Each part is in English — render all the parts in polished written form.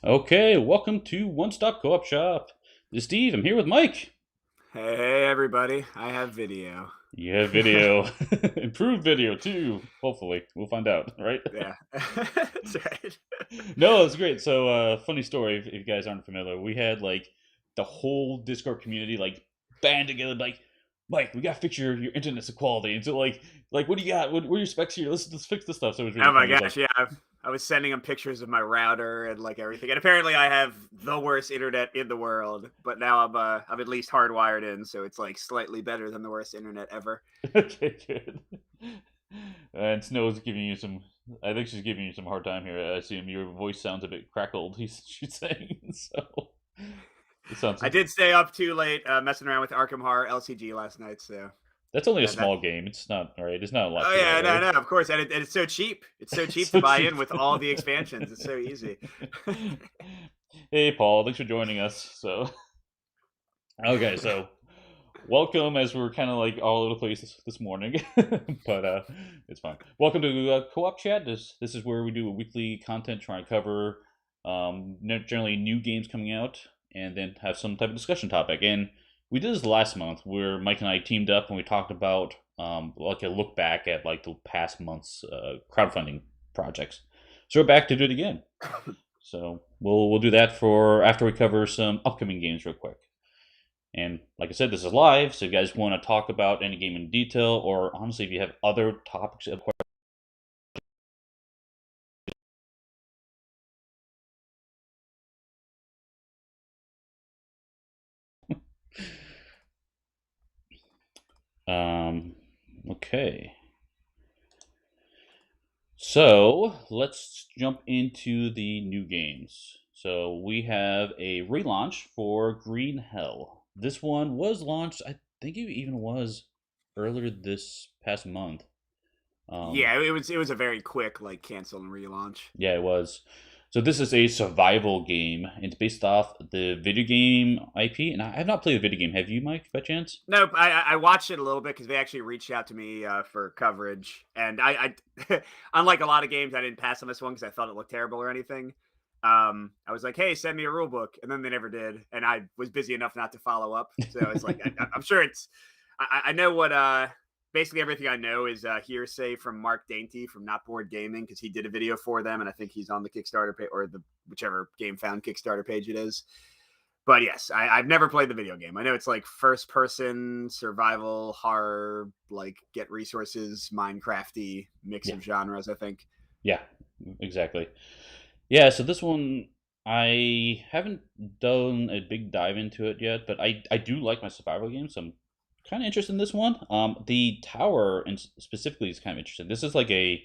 Okay, welcome to One Stop Co-op Shop. This is Steve. I'm here with Mike. Hey everybody, I have video. You have video, improved video too. Hopefully, we'll find out, right? Yeah, that's right. No, it's great. So, funny story. If you guys aren't familiar, we had like the whole Discord community like band together, like, Mike, we gotta fix your internet's quality. And so, like, what do you got? What are your specs here? Let's fix this stuff. So it was really Oh my funny. It's gosh, like, yeah. I was sending him pictures of my router and like everything, and apparently I have the worst internet in the world. But now I'm at least hardwired in, so it's like slightly better than the worst internet ever. okay, good. And Snow's giving you some. I think she's giving you some hard time here. I assume your voice sounds a bit crackled. She's saying so. It sounds. I did stay up too late messing around with Arkham Horror LCG last night, so That's only a that. small game. It's not all right. It's not a lot Oh to it, yeah, no, right? no, of course, and it's so cheap. It's so It's cheap to so buy cheap. in with all the expansions. It's so easy. Hey, Paul. Thanks for joining us. So, okay, so welcome as we're kind of like all over the place this morning, but it's fine. Welcome to Co-op Chat. This is where we do a weekly content, try and cover generally new games coming out, and then have some type of discussion topic. And we did this last month where Mike and I teamed up and we talked about like a look back at like the past month's crowdfunding projects. So we're back to do it again. So we'll do that for after we cover some upcoming games real quick. And like I said, this is live, so if you guys want to talk about any game in detail, or honestly, if you have other topics, um, okay. So let's jump into the new games. So we have a relaunch for Green Hell. This one was launched, I think it even was earlier this past month. Um, Yeah, it was a very quick like cancel and relaunch. Yeah, it was. So this is a survival game. It's based off the video game IP, and I have not played the video game. Have you, Mike, by chance? Nope, I watched it a little bit because they actually reached out to me for coverage, and I unlike a lot of games, I didn't pass on this one because I thought it looked terrible or anything. I was like, "Hey, send me a rule book," and then they never did, and I was busy enough not to follow up. So it's like I'm sure it's. I know what basically everything I know is hearsay from Mark Dainty from Not Board Gaming because he did a video for them, and I think he's on the Kickstarter page or the whichever Game Found Kickstarter page it is. But yes, I've never played the video game. I know it's like first person survival horror, like get resources, Minecrafty mix Yeah, of genres. I think. yeah, exactly. Yeah, so this one I haven't done a big dive into it yet, but I do like my survival games, so I'm kind of interested in this one. The tower and specifically is kind of interesting. This is like a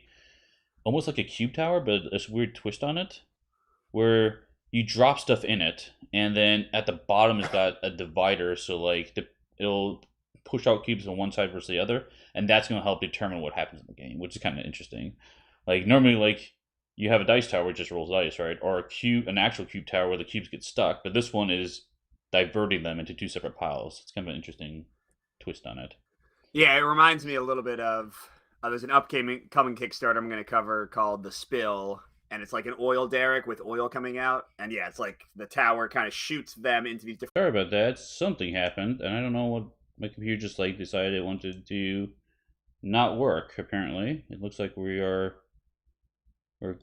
almost like a cube tower, but there's a weird twist on it, where you drop stuff in it, and then at the bottom it's got a divider, so like it'll push out cubes on one side versus the other, and that's going to help determine what happens in the game, which is kind of interesting. Like normally, like you have a dice tower which just rolls dice, right? Or an actual cube tower where the cubes get stuck, but this one is diverting them into two separate piles. It's kind of an interesting twist on it. Yeah, it reminds me a little bit of there's an upcoming coming Kickstarter I'm going to cover called The Spill, and it's like an oil derrick with oil coming out, and yeah, it's like the tower kind of shoots them into these different. Sorry about that. Something happened, and I don't know what my computer just like decided it wanted to not work. Apparently, it looks like we're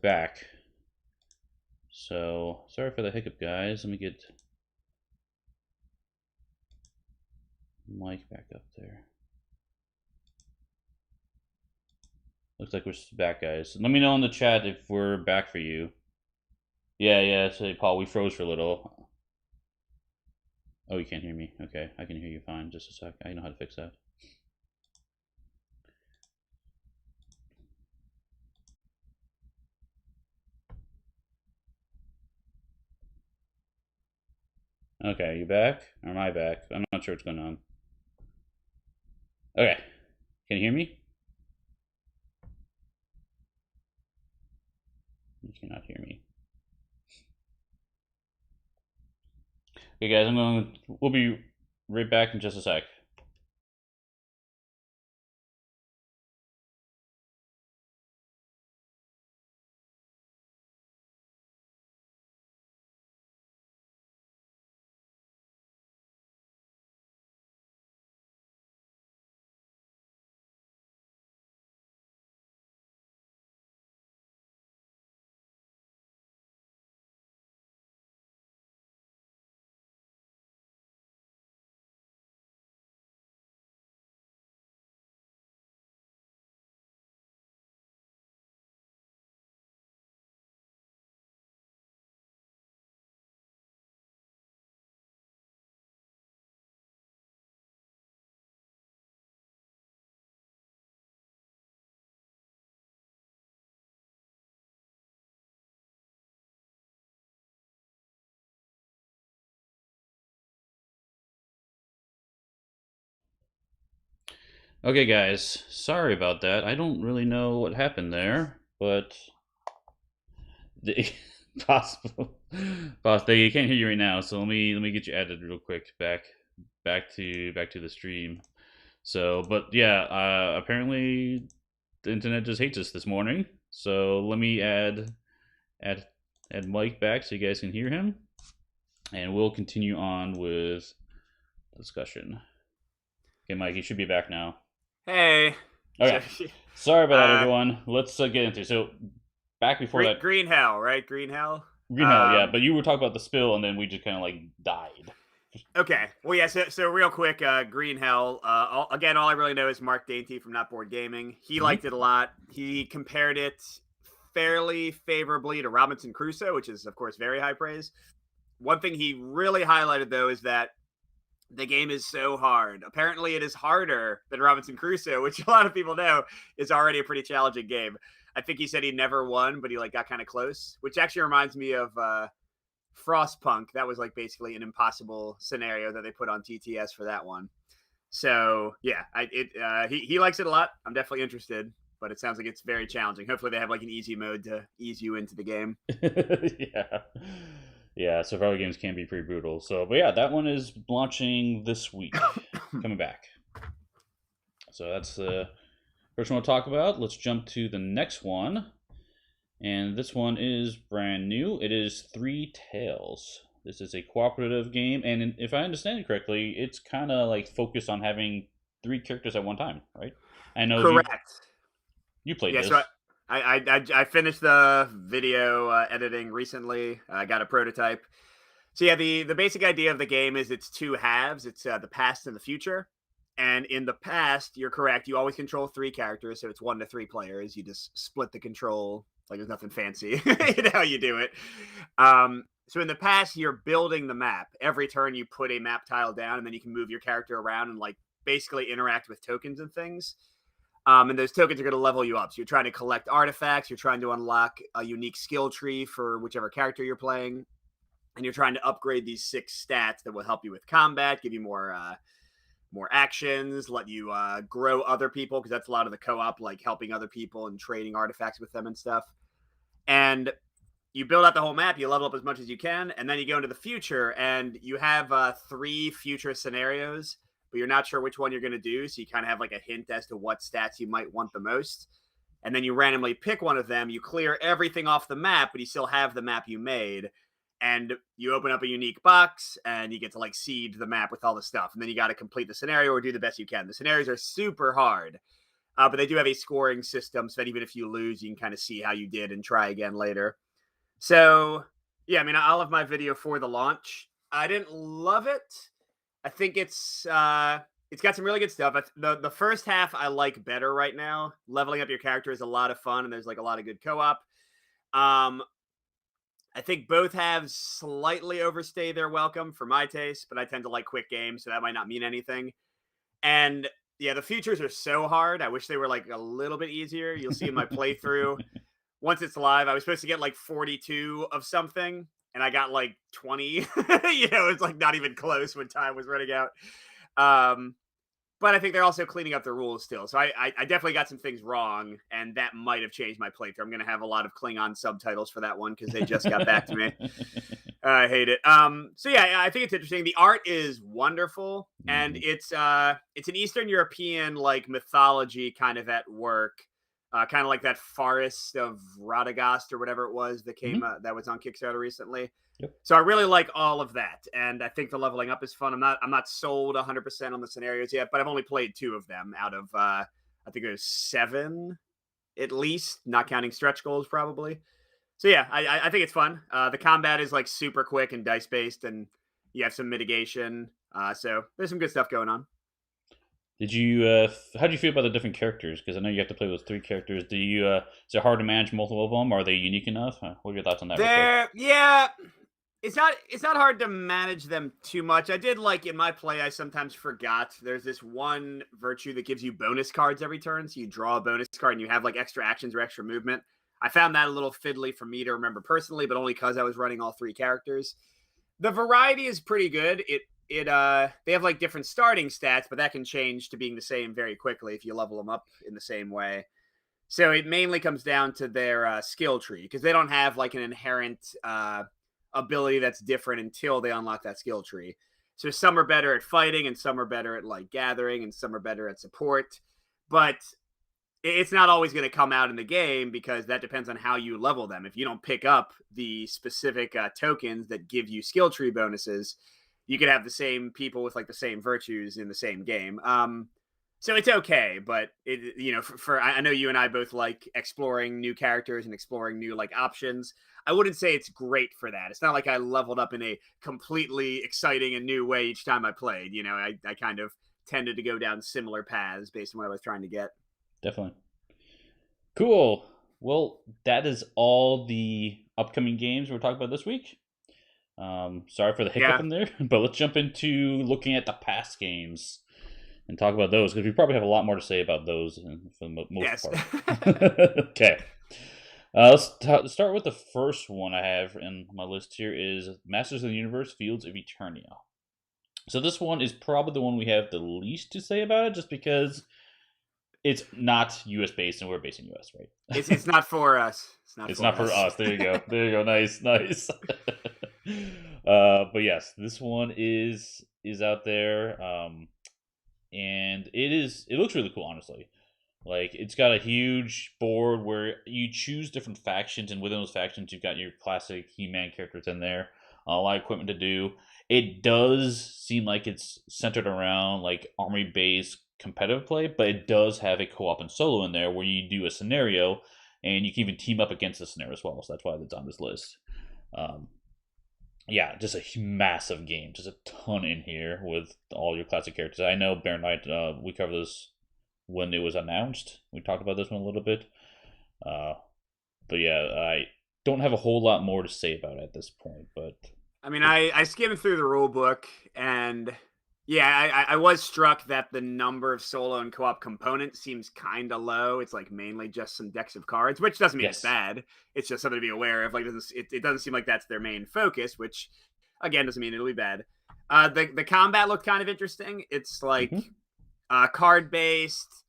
back. So sorry for the hiccup, guys. Let me get Mike back up there. Looks like we're back, guys. Let me know in the chat if we're back for you. Yeah, yeah. Say, Paul, we froze for a little. Oh, you can't hear me. Okay, I can hear you fine. Just a sec. I know how to fix that. Okay, you back? Or am I back? I'm not sure what's going on. Okay, can you hear me? You cannot hear me. Okay, guys, we'll be right back in just a sec. Okay, guys, sorry about that. I don't really know what happened there, but the possible, boss, they can't hear you right now. So let me get you added real quick back to the stream. So, but yeah, apparently the internet just hates us this morning. So let me add add Mike back so you guys can hear him, and we'll continue on with discussion. Okay, Mike, you should be back now. Hey. So, Okay, sorry about that, uh, everyone. Let's get into it. So back before that, Green Hell, right? Green Hell. Green Hell, yeah. But you were talking about the spill, and then we just kind of like died. Okay. Well, yeah. So real quick, Green Hell. Again, all I really know is Mark Dainty from Not Board Gaming. He liked it a lot. He compared it fairly favorably to Robinson Crusoe, which is, of course, very high praise. One thing he really highlighted, though, is that the game is so hard. Apparently, it is harder than Robinson Crusoe, which a lot of people know is already a pretty challenging game. I think he said he never won, but he like got kind of close, which actually reminds me of Frostpunk. That was like basically an impossible scenario that they put on TTS for that one. So yeah, he likes it a lot. I'm definitely interested, but it sounds like it's very challenging. Hopefully, they have like an easy mode to ease you into the game. Yeah. Yeah, survival games can be pretty brutal. So, but yeah, that one is launching this week, coming back. So that's the first one we'll talk about. Let's jump to the next one. And this one is brand new. It is Three Tales. This is a cooperative game, and if I understand it correctly, it's kind of like focused on having three characters at one time, right? I know Correct. you played Yeah. this. So I finished the video editing recently. I got a prototype. So yeah, the basic idea of the game is it's two halves. It's the past and the future. And in the past, you're correct. You always control three characters, so it's 1 to 3 players. You just split the control like there's nothing fancy. You know how you do it. So in the past, you're building the map. Every turn, you put a map tile down, and then you can move your character around and like basically interact with tokens and things. And those tokens are going to level you up. So you're trying to collect artifacts. You're trying to unlock a unique skill tree for whichever character you're playing, and you're trying to upgrade these 6 stats that will help you with combat, give you more actions, let you grow other people, because that's a lot of the co-op, like helping other people and trading artifacts with them and stuff. And you build out the whole map, you level up as much as you can, and then you go into the future, and you have 3 future scenarios, but you're not sure which one you're going to do, so you kind of have like a hint as to what stats you might want the most. And then you randomly pick one of them, you clear everything off the map, but you still have the map you made, and you open up a unique box, and you get to like seed the map with all the stuff, and then you got to complete the scenario or do the best you can. The scenarios are super hard, but they do have a scoring system, so that even if you lose, you can kind of see how you did and try again later. So yeah, I mean, I'll have my video for the launch. I didn't love it. I think it's got some really good stuff. The first half I like better right now. Leveling up your character is a lot of fun, and there's like a lot of good co-op. I think both halves slightly overstay their welcome for my taste, but I tend to like quick games, so that might not mean anything. And yeah, the futures are so hard. I wish they were like a little bit easier. You'll see in my playthrough, once it's live, I was supposed to get like 42 of something, and I got like 20. It's like not even close when time was running out. But I think they're also cleaning up the rules still. So I definitely got some things wrong, and that might have changed my playthrough. I'm going to have a lot of Klingon subtitles for that one because they just got back to me. I hate it. So yeah, I think it's interesting. The art is wonderful, and it's an Eastern European like mythology kind of at work. Kind of like that Forest of Radagast or whatever it was that came that was on Kickstarter recently. Yep. So I really like all of that, and I think the leveling up is fun. I'm not sold 100% on the scenarios yet, but I've only played 2 of them out of I think there's 7 at least, not counting stretch goals probably. So yeah, I think it's fun. The combat is like super quick and dice based, and you have some mitigation. So there's some good stuff going on. Did you? How do you feel about the different characters? Because I know you have to play with 3 characters. Do you? Is it hard to manage multiple of them? Are they unique enough? What are your thoughts on that? Yeah, it's not hard to manage them too much. I did like in my play, I sometimes forgot there's this one virtue that gives you bonus cards every turn. So you draw a bonus card and you have like extra actions or extra movement. I found that a little fiddly for me to remember personally, but only because I was running all 3 characters. The variety is pretty good. they have like different starting stats, but that can change to being the same very quickly if you level them up in the same way. So it mainly comes down to their skill tree because they don't have like an inherent ability that's different until they unlock that skill tree. So some are better at fighting, and some are better at like gathering, and some are better at support. But it's not always going to come out in the game because that depends on how you level them. If you don't pick up the specific tokens that give you skill tree bonuses, you could have the same people with like the same virtues in the same game. So it's okay, but I know you and I both like exploring new characters and exploring new like options. I wouldn't say it's great for that. It's not like I leveled up in a completely exciting and new way each time I played. I kind of tended to go down similar paths based on what I was trying to get. Definitely. Cool. Well, that is all the upcoming games we're talking about this week. Sorry for the hiccup Yeah. in there, but let's jump into looking at the past games and talk about those because we probably have a lot more to say about those for the most Yes. part. Okay. Start with the first one I have in my list here is Masters of the Universe Fields of Eternia. So this one is probably the one we have the least to say about it just because it's not US based and we're based in US, right? It's not for us. It's not for us. There you go. There you go. Nice. But yes, this one is out there. And it looks really cool, honestly. Like, it's got a huge board where you choose different factions, and within those factions you've got your classic He-Man characters in there. A lot of equipment to do. It does seem like it's centered around like army-based competitive play, but it does have a co-op and solo in there where you do a scenario and you can even team up against the scenario as well. So that's why it's on this list. Yeah, just a massive game, just a ton in here with all your classic characters. I know Bear Knight, we covered this when it was announced. We talked about this one a little bit. But yeah, I don't have a whole lot more to say about it at this point. But I mean, I skimmed through the rule book, and yeah, I was struck that the number of solo and co-op components seems kind of low. It's like mainly just some decks of cards, which doesn't mean it's bad. It's just something to be aware of. Like, it doesn't seem like that's their main focus, which again doesn't mean it'll be bad. The combat looked kind of interesting. It's like card based,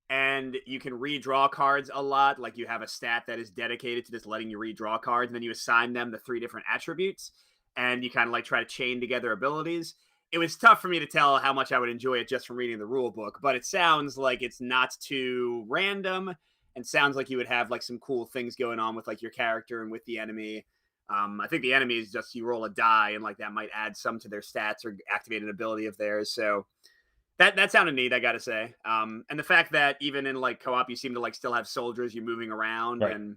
and you can redraw cards a lot. Like, you have a stat that is dedicated to just letting you redraw cards, and then you assign them the 3 different attributes, and you kind of like try to chain together abilities. It was tough for me to tell how much I would enjoy it just from reading the rule book, but it sounds like it's not too random, and sounds like you would have like some cool things going on with like your character and with the enemy. I think the enemy is just you roll a die, and like that might add some to their stats or activate an ability of theirs. So that sounded neat, I gotta say. And the fact that even in like co-op, you seem to like still have soldiers you're moving around, and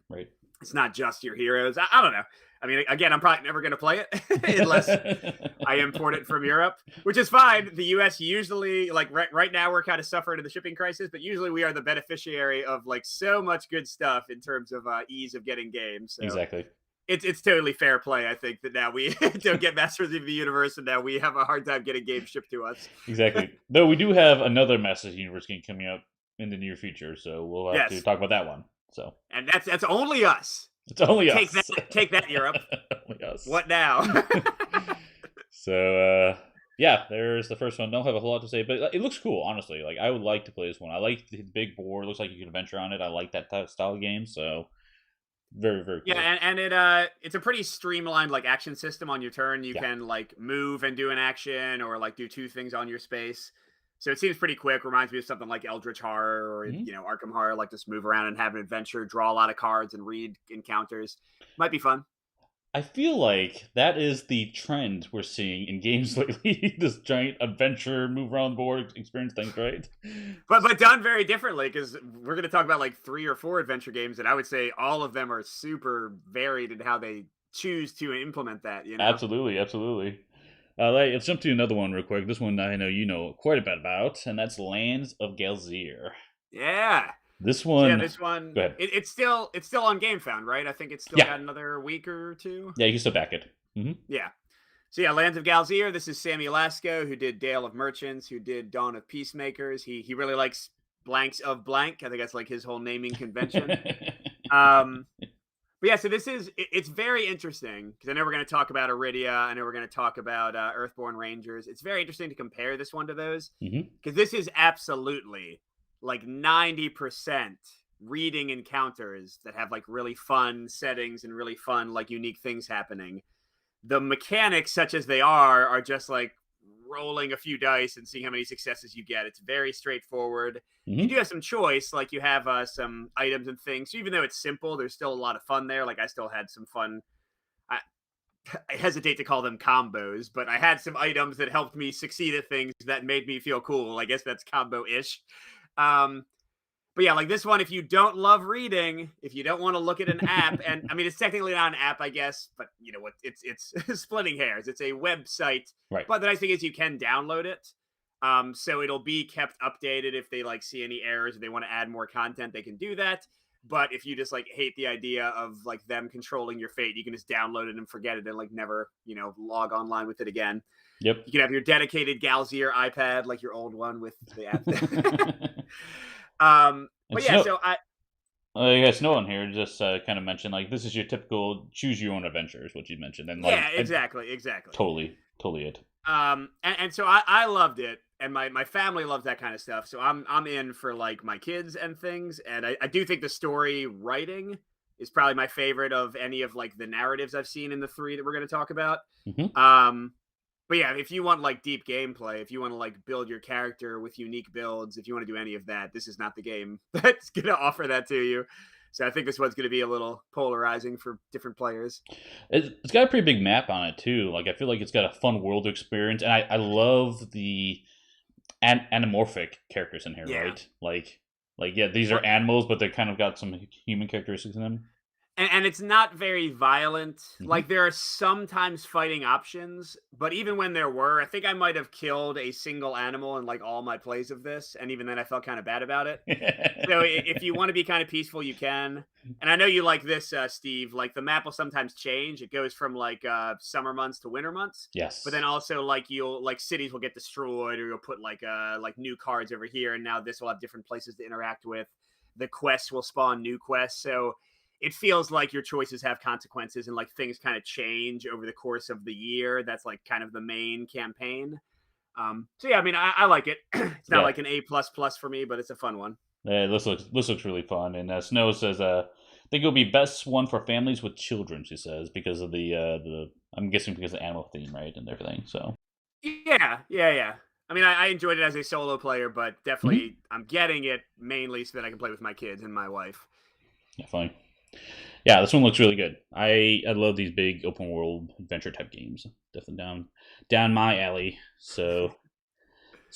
it's not just your heroes. I don't know. I mean, again, I'm probably never going to play it unless I import it from Europe, which is fine. The U.S. usually, like right now, we're kind of suffering in the shipping crisis, but usually we are the beneficiary of like so much good stuff in terms of ease of getting games. So exactly. It's totally fair play. I think that now we don't get Masters of the Universe, and now we have a hard time getting games shipped to us. Exactly. Though we do have another Masters of the Universe game coming out in the near future, so we'll have to talk about that one. So, and that's only us. It's only us. Take that, Europe. Only us. What now? So, yeah, there's the first one. Don't have a whole lot to say, but it looks cool, honestly. Like, I would like to play this one. I like the big board. It looks like you can adventure on it. I like that type of style of game, so very, very cool. Yeah, and it's a pretty streamlined like action system on your turn. You can like move and do an action, or like do 2 things on your space. So it seems pretty quick. Reminds me of something like Eldritch Horror or Arkham Horror. Like, just move around and have an adventure, draw a lot of cards, and read encounters. Might be fun. I feel like that is the trend we're seeing in games lately. This giant adventure, move around the board, experience things, right? But done very differently, because we're going to talk about like 3 or 4 adventure games, and I would say all of them are super varied in how they choose to implement that. Absolutely. Let's jump to another one real quick. This one I know you know quite a bit about, and that's Lands of Galzyr. Yeah. This one. Yeah, this one. Go ahead. It's still on GameFound, right? I think it's still got another week or 2. Yeah, you can still back it. Yeah. So yeah, Lands of Galzyr. This is Sammy Lasco, who did Dale of Merchants, who did Dawn of Peacemakers. He really likes Blanks of Blank. I think that's like his whole naming convention. But But yeah, so it's very interesting because I know we're going to talk about Arydia. I know we're going to talk about Earthborne Rangers. It's very interesting to compare this one to those Hmm. because this is absolutely like 90% reading encounters that have like really fun settings and really fun, like unique things happening. The mechanics, such as they are just like rolling a few dice and seeing how many successes you get. It's very straightforward. You do Hmm. have some choice, like you have some items and things. So even though it's simple, there's still a lot of fun there. Like I still had some fun. I, I hesitate to call them combos, but I had some items that helped me succeed at things that made me feel cool. I guess that's combo-ish. Um, but yeah, like this one, if you don't love reading, if you don't want to look at an app, and I mean it's technically not an app, I guess, but you know what? It's splitting hairs. It's a website, Right. but the nice thing is you can download it. So it'll be kept updated if they like see any errors or they want to add more content, they can do that. But if you just like hate the idea of like them controlling your fate, you can just download it and forget it and like never, log online with it again. Yep. You can have your dedicated Galzyr iPad, like your old one with the app. And But yeah, Snow, so I yeah, Snow on here just kind of mentioned like this is your typical choose your own adventure is what you mentioned, and yeah, like I exactly. totally it. And so I loved it, and my family loves that kind of stuff. So I'm in for like my kids and things, and I do think the story writing is probably my favorite of any of like the narratives I've seen in the three that we're going to talk about. Hmm. Um, but yeah, if you want like deep gameplay, if you want to like build your character with unique builds, if you want to do any of that, this is not the game that's going to offer that to you. So I think this one's going to be a little polarizing for different players. It's got a pretty big map on it too. Like I feel like it's got a fun world to experience, and I love the anamorphic characters in here, Yeah. right? Like yeah, these are animals, but they kind of got some human characteristics in them. And it's not very violent. Like Hmm. there are sometimes fighting options, but even when there were, I think I might have killed a single animal in like all my plays of this, and even then I felt kind of bad about it. So if you want to be kind of peaceful, you can. And I know you like this, Steve. Like the map will sometimes change. It goes from like summer months to winter months, but then Yes. also like you'll like cities will get destroyed, or you'll put like new cards over here, and now this will have different places to interact with. The quests will spawn new quests, so it feels like your choices have consequences and like things kind of change over the course of the year. That's like kind of the main campaign. So yeah, I mean, I like it. It's not Yeah. like an A++ for me, but it's a fun one. Yeah, this looks really fun. And Snow says, I think it'll be best one for families with children. She says because of the I'm guessing because of the animal theme, right, and everything. So Yeah. I mean, I enjoyed it as a solo player, but hmm, definitely I'm getting it mainly so that I can play with my kids and my wife. yeah, fine. Yeah, this one looks really good. I love these big open world adventure type games. Definitely down my alley. So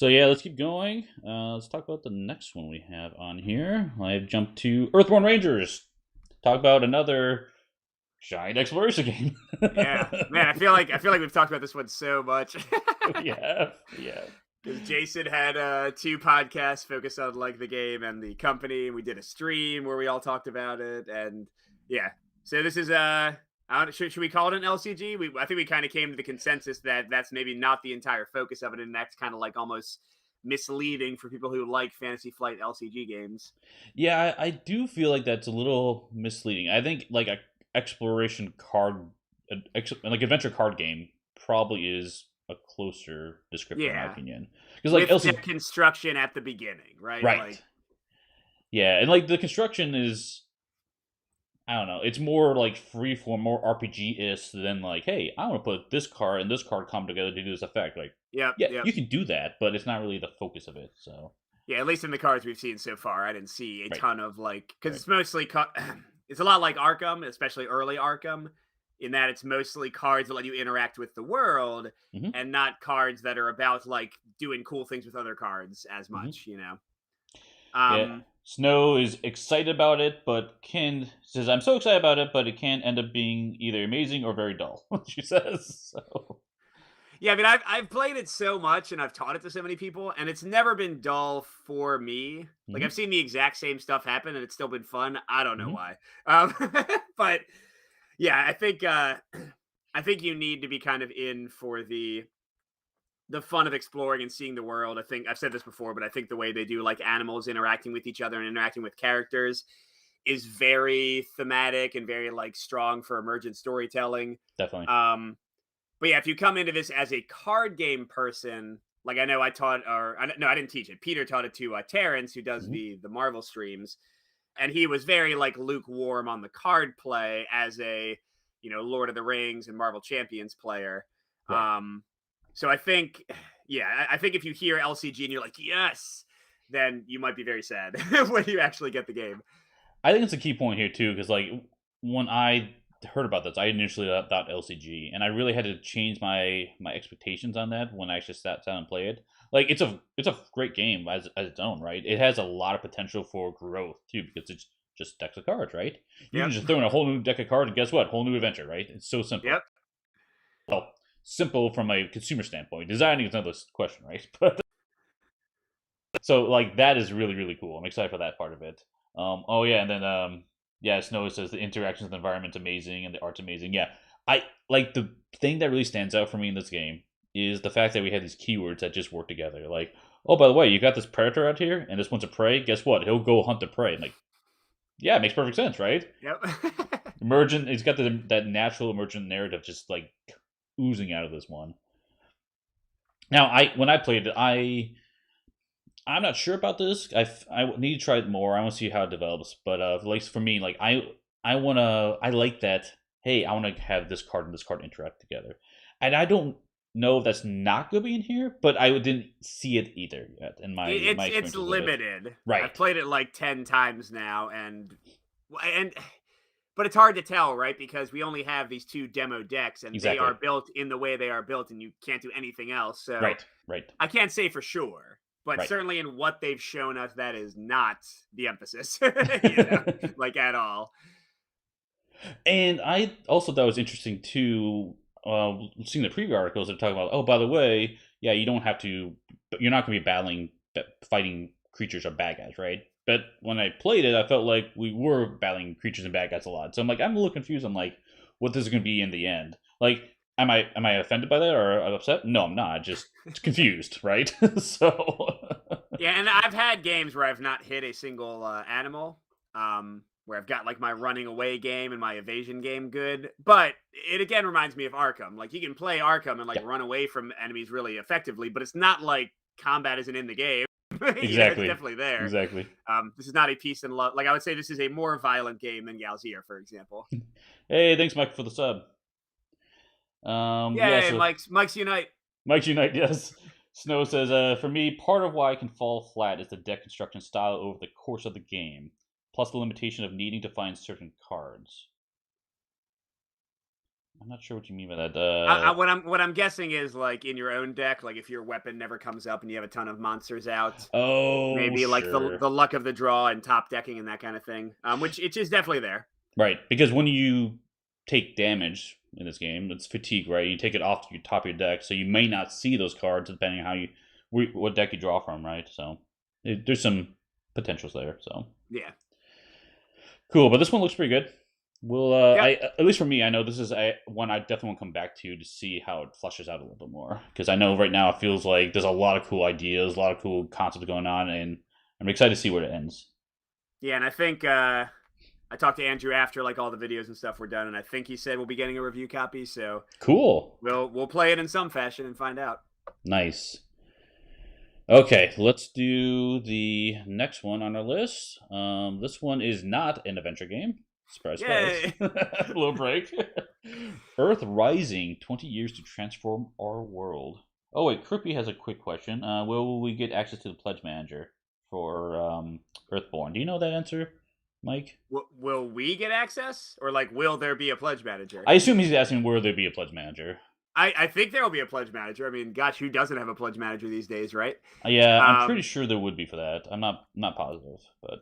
yeah, let's keep going. Let's talk about the next one we have on here. I've jumped to Earthborne Rangers. Talk about another giant exploration game. Yeah, man, I feel like we've talked about this one so much. Yeah. Because Jason had two podcasts focused on like the game and the company, and we did a stream where we all talked about it, and yeah. So this is I don't, should we call it an LCG? I think we kind of came to the consensus that that's maybe not the entire focus of it, and that's kind of like almost misleading for people who like Fantasy Flight LCG games. Yeah, I do feel like that's a little misleading. I think like a exploration card, like adventure card game, probably is a closer descriptor in my Yeah, opinion. Because like with the LC, construction at the beginning, right? right? Like, Yeah, and like the construction is, I don't know, it's more like free form, more RPG ish than like, hey, I want to put this card and this card come together to do this effect. Like, yeah, yep. you can do that, but it's not really the focus of it. So, Yeah, at least in the cards we've seen so far, I didn't see a right, ton of like because right. it's mostly it's a lot like Arkham, especially early Arkham, in that it's mostly cards that let you interact with the world Hmm. and not cards that are about like doing cool things with other cards as Hmm. much, you know. Yeah. Um, Snow is excited about it, but can says I'm so excited about it, but it can end up being either amazing or very dull. She says so. yeah, I mean, I've played it so much and I've taught it to so many people, and it's never been dull for me. Like I've Hmm. seen the exact same stuff happen, and it's still been fun. I don't know Hmm. why, but yeah, I think you need to be kind of in for the fun of exploring and seeing the world. I think I've said this before, but I think the way they do like animals interacting with each other and interacting with characters is very thematic and very like strong for emergent storytelling. Definitely. But yeah, if you come into this as a card game person, like I know I taught, or no, I didn't teach it. Peter taught it to Terrence, who does Mhm. the Marvel streams, and he was very like lukewarm on the card play as a Lord of the Rings and Marvel Champions player. Right. So I think, yeah, I think if you hear LCG and you're like, yes, then you might be very sad when you actually get the game. I think it's a key point here too, because like when I heard about this, I initially thought LCG, and I really had to change my expectations on that when I actually sat down and played it. Like it's a great game as its own, right? It has a lot of potential for growth too, because it's just decks of cards, right? You can Yep. just throw in a whole new deck of cards, and guess what? Whole new adventure, right? It's so simple. Yep. Well, simple from a consumer standpoint. Designing is another question, right? But so like that is really cool. I'm excited for that part of it. Oh yeah, and then yeah, Snow says the interactions in the environment's amazing and the art's amazing. Yeah, I like the thing that really stands out for me in this game is the fact that we have these keywords that just work together. Like, oh, by the way, you got this predator out here, and this one's a prey. Guess what? He'll go hunt the prey. And like, yeah, it makes perfect sense, right? Yep. Emergent. He's got that natural emergent narrative just like oozing out of this one. Now, when I played it, I'm not sure about this. I need to try it more. I want to see how it develops. But like for me, like I like that. Hey, I want to have this card and this card interact together, and I don't know if that's not going to be in here, but I didn't see it either yet in my experience. It's limited. Right. I've played it like 10 times now, and but it's hard to tell, right? Because we only have these 2 demo decks, and Exactly. they are built in the way they are built, and you can't do anything else. So Right. I can't say for sure, but Right. certainly in what they've shown us, that is not the emphasis, like at all. And I also thought it was interesting too. Seeing the preview articles, they're talking about. Oh, by the way, yeah, you don't have to. You're not going to be fighting creatures or bad guys, right? But when I played it, I felt like we were battling creatures and bad guys a lot. So I'm a little confused on like what this is going to be in the end. Like, am I offended by that or upset? No, I'm not. Just confused, right? So Yeah, and I've had games where I've not hit a single animal. Where I've got like my running away game and my evasion game good. But it again reminds me of Arkham. Like you can play Arkham and like yeah, run away from enemies really effectively, but it's not like combat isn't in the game. exactly, It's definitely there. exactly. This is not a peace and love. Like I would say, this is a more violent game than Galzyr, for example. Hey, thanks, Mike, for the sub. Yeah, Yay, so Mike's Unite. Mike's Unite, yes. Snow says, for me, part of why I can fall flat is the deck construction style over the course of the game, plus the limitation of needing to find certain cards. I'm not sure what you mean by that. What I'm guessing is like in your own deck, like if your weapon never comes up and you have a ton of monsters out, maybe like sure. the luck of the draw and top decking and that kind of thing, which it is definitely there. Right, because when you take damage in this game, it's fatigue, right? You take it off your top of your deck, so you may not see those cards depending on what deck you draw from, right? So there's some potentials there. So Yeah, cool, but this one looks pretty good. We'll, Yep. at least for me, I know this is one I definitely want to come back to see how it flushes out a little bit more. Because I know right now it feels like there's a lot of cool ideas, a lot of cool concepts going on, and I'm excited to see where it ends. Yeah, and I think I talked to Andrew after like all the videos and stuff were done, and I think he said we'll be getting a review copy. So Cool. we'll play it in some fashion and find out. Nice. Okay, let's do the next one on our list. This one is not an adventure game. Surprise, surprise. A little break. Earth Rising, 20 years to transform our world. Oh, wait, Krippy has a quick question. Will we get access to the Pledge Manager for Earthborne? Do you know that answer, Mike? Will we get access? Or like, will there be a Pledge Manager? I assume he's asking will there be a Pledge Manager. I think there will be a Pledge Manager. I mean, gosh, who doesn't have a Pledge Manager these days, right? Yeah, I'm pretty sure there would be for that. I'm not positive, but...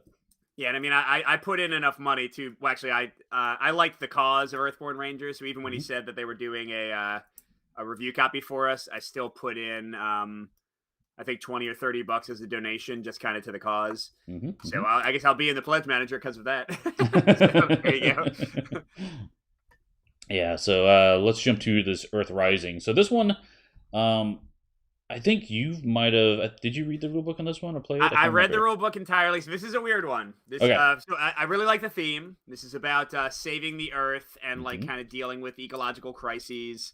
Yeah, and I mean, I put in enough money to. Well, actually, I liked the cause of Earthborne Rangers. So even when he said that they were doing a review copy for us, I still put in I think $20 or $30 as a donation, just kind of to the cause. So I guess I'll be in the Pledge Manager because of that. So, there you go. Yeah, so let's jump to this Earth Rising. So this one, I think you might have. Did you read the rulebook on this one or play it? I I can't read the remember. rule book entirely. So this is a weird one. Okay. So I really like the theme. This is about saving the Earth and like Hmm. kind of dealing with ecological crises.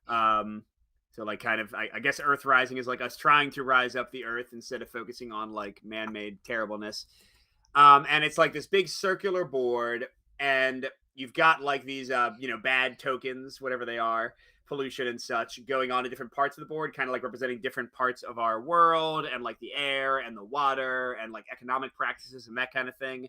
Um, so like kind of, I guess Earth Rising is like us trying to rise up the Earth instead of focusing on like man-made terribleness. And it's like this big circular board, and you've got like these bad tokens, whatever they are, pollution and such, going on to different parts of the board, kind of like representing different parts of our world, and like the air and the water and like economic practices and that kind of thing.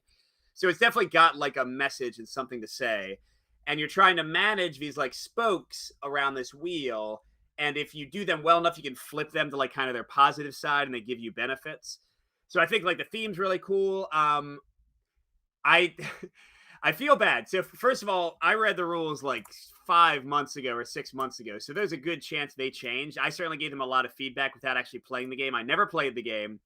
So it's definitely got like a message and something to say. And you're trying to manage these like spokes around this wheel. And if you do them well enough, you can flip them to like kind of their positive side and they give you benefits. So I think like the theme's really cool. I I feel bad. So first of all, I read the rules like 5 months ago or 6 months ago, so there's a good chance they changed. I certainly gave them a lot of feedback without actually playing the game. I never played the game.